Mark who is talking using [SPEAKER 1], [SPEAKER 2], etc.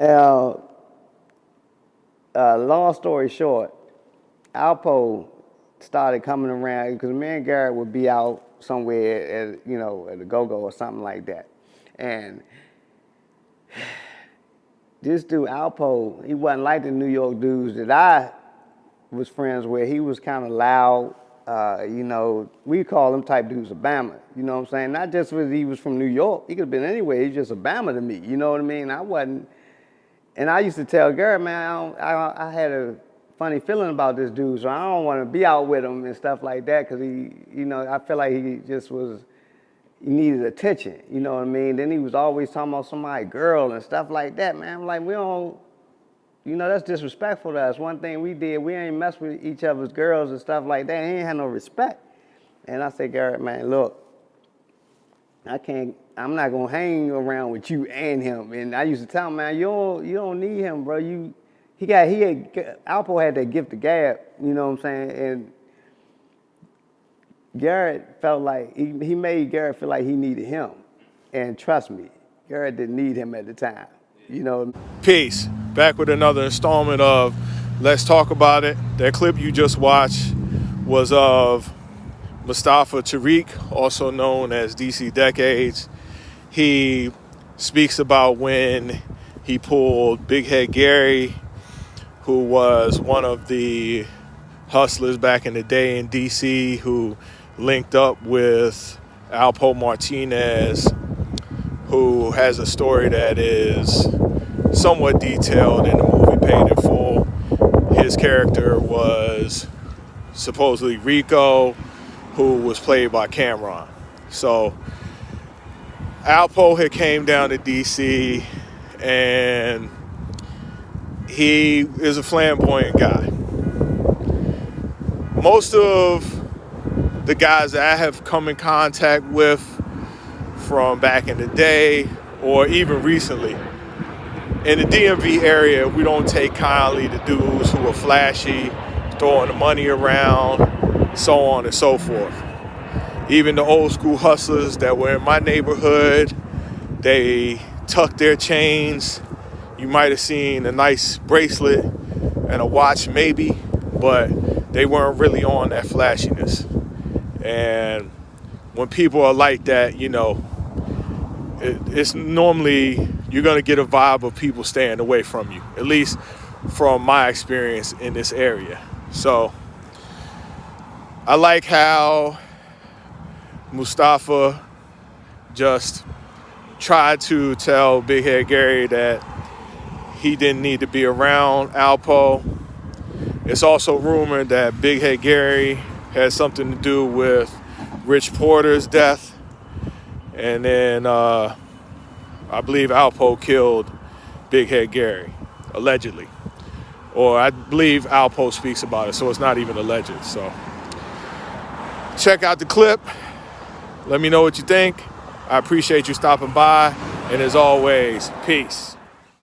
[SPEAKER 1] Now, long story short, Alpo started coming around because me and Garrett would be out somewhere at a go-go or something like that. And this dude, Alpo, he wasn't like the New York dudes that I was friends with. He was kind of loud. We call them type dudes a Bama. You know what I'm saying? Not just because he was from New York. He could have been anywhere. He's just a Bama to me. You know what I mean? I wasn't. And I used to tell Garrett, man, I had a funny feeling about this dude, so I don't want to be out with him and stuff like that because I feel like he needed attention. You know what I mean? Then he was always talking about somebody's girl and stuff like that, man. I'm like, we don't. That's disrespectful to us. One thing we did, we ain't mess with each other's girls and stuff like that. He ain't had no respect. And I said, Garrett, man, look, I'm not gonna hang around with you and him. And I used to tell him, man, you don't need him, bro. Alpo had that gift of gab, you know what I'm saying? And Garrett felt like, he made Garrett feel like he needed him. And trust me, Garrett didn't need him at the time,
[SPEAKER 2] Peace. Back with another installment of Let's Talk About It. That clip you just watched was of Mustafa Tariq, also known as DC Decades. He speaks about when he pulled Big Head Gary, who was one of the hustlers back in the day in DC, who linked up with Alpo Martinez, who has a story that is somewhat detailed in the movie Paid in Full. His character was supposedly Rico, who was played by Cameron. So Alpo had came down to DC, and he is a flamboyant guy. Most of the guys that I have come in contact with from back in the day or even recently, in the DMV area, we don't take kindly to dudes who are flashy, throwing the money around, so on and so forth. Even the old school hustlers that were in my neighborhood, they tucked their chains. You might have seen a nice bracelet and a watch maybe, but they weren't really on that flashiness. And when people are like that, it's normally you're going to get a vibe of people staying away from you, at least from my experience in this area. So I like how Mustafa just tried to tell Big Head Gary that he didn't need to be around Alpo. It's also rumored that Big Head Gary had something to do with Rich Porter's death. And then I believe Alpo killed Big Head Gary, allegedly. Or I believe Alpo speaks about it, so it's not even alleged. So check out the clip. Let me know what you think. I appreciate you stopping by. And as always, peace.